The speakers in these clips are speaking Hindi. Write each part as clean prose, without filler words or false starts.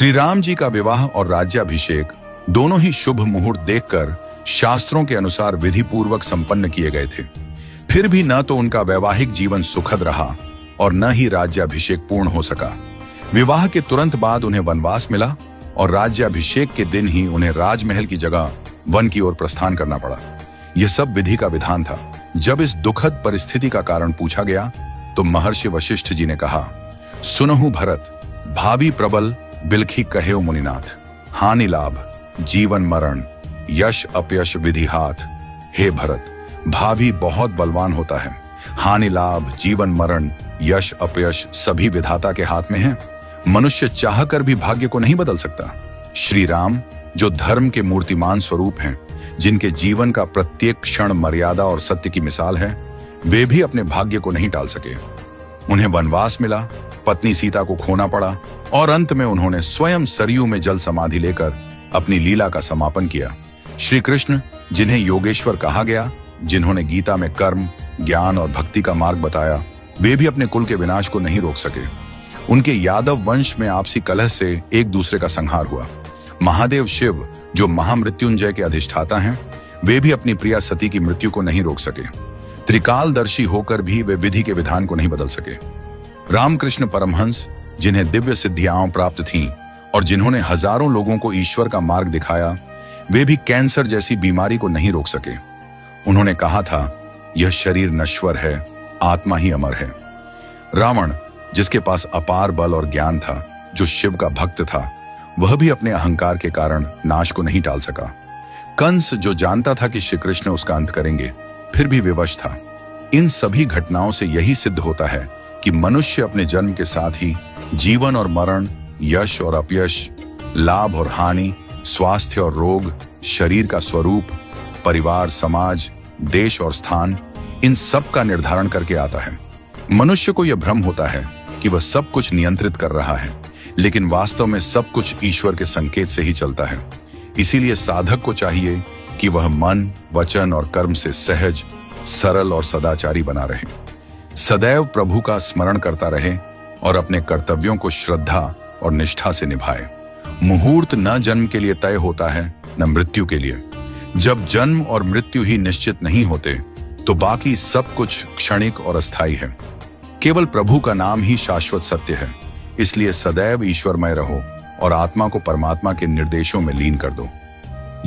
श्री राम जी का विवाह और राज्याभिषेक दोनों ही शुभ मुहूर्त देखकर शास्त्रों के अनुसार विधि पूर्वक संपन्न किए गए थे। फिर भी न तो उनका वैवाहिक जीवन सुखद रहा और न ही राज्याभिषेक पूर्ण हो सका। विवाह के तुरंत बाद उन्हें वनवास मिला और राज्याभिषेक के दिन ही उन्हें राजमहल की जगह वन की ओर प्रस्थान करना पड़ा। यह सब विधि का विधान था। जब इस दुखद परिस्थिति का कारण पूछा गया तो महर्षि वशिष्ठ जी ने कहा, सुनहु भरत, भावी प्रबल बिलखी कहे मुनिनाथ, हानि लाभ जीवन मरण यश अपयश विधि हाथ। हे भरत, भावी बहुत बलवान होता है, हानि लाभ जीवन मरण यश अपयश सभी विधाता के हाथ में है। मनुष्य चाहकर भी भाग्य को नहीं बदल सकता। श्री राम जो धर्म के मूर्तिमान स्वरूप हैं, जिनके जीवन का प्रत्येक क्षण मर्यादा और सत्य की मिसाल है, वे भी अपने भाग्य को नहीं टाल सके। उन्हें वनवास मिला, पत्नी सीता को खोना पड़ा और अंत में उन्होंने स्वयं सरयू में जल समाधि लेकर अपनी लीला का समापन किया। श्री कृष्ण, जिन्हें योगेश्वर कहा गया, जिन्होंने गीता में कर्म, ज्ञान और भक्ति का मार्ग बताया, वे भी अपने कुल के विनाश को नहीं रोक सके। उनके यादव वंश में आपसी कलह से एक दूसरे का संहार हुआ। महादेव शिव, जो महामृत्युंजय के अधिष्ठाता हैं, वे भी अपनी प्रिया सती की मृत्यु को नहीं रोक सके। त्रिकालदर्शी होकर भी वे विधि के विधान को नहीं बदल सके। रामकृष्ण परमहंस, जिन्हें दिव्य सिद्धियां प्राप्त थीं और जिन्होंने हजारों लोगों को ईश्वर का मार्ग दिखाया, वे भी कैंसर जैसी बीमारी को नहीं रोक सके। उन्होंने कहा था, यह शरीर नश्वर है, आत्मा ही अमर है। रावण, जिसके पास अपार बल और ज्ञान था, जो शिव का भक्त था, वह भी अपने अहंकार के कारण नाश को नहीं टाल सका। कंस, जो जानता था कि श्री कृष्ण उसका अंत करेंगे, फिर भी विवश था। इन सभी घटनाओं से यही सिद्ध होता है कि मनुष्य अपने जन्म के साथ ही जीवन और मरण, यश और अपयश, लाभ और हानि, स्वास्थ्य और रोग, शरीर का स्वरूप, परिवार, समाज, देश और स्थान, इन सब का निर्धारण करके आता है। मनुष्य को यह भ्रम होता है कि वह सब कुछ नियंत्रित कर रहा है, लेकिन वास्तव में सब कुछ ईश्वर के संकेत से ही चलता है। इसीलिए साधक को चाहिए कि वह मन, वचन और कर्म से सहज, सरल और सदाचारी बना रहे, सदैव प्रभु का स्मरण करता रहे और अपने कर्तव्यों को श्रद्धा और निष्ठा से निभाए। मुहूर्त न जन्म के लिए तय होता है, न मृत्यु के लिए। जब जन्म और मृत्यु ही निश्चित नहीं होते, तो बाकी सब कुछ क्षणिक और अस्थायी है। केवल प्रभु का नाम ही शाश्वत सत्य है। इसलिए सदैव ईश्वरमय रहो और आत्मा को परमात्मा के निर्देशों में लीन कर दो।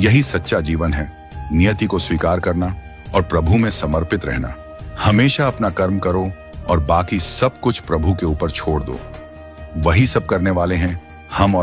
यही सच्चा जीवन है। नियति को स्वीकार करना और प्रभु में समर्पित रहना। हमेशा अपना कर्म करो और बाकी सब कुछ प्रभु के ऊपर छोड़ दो। वही सब करने वाले हैं हम और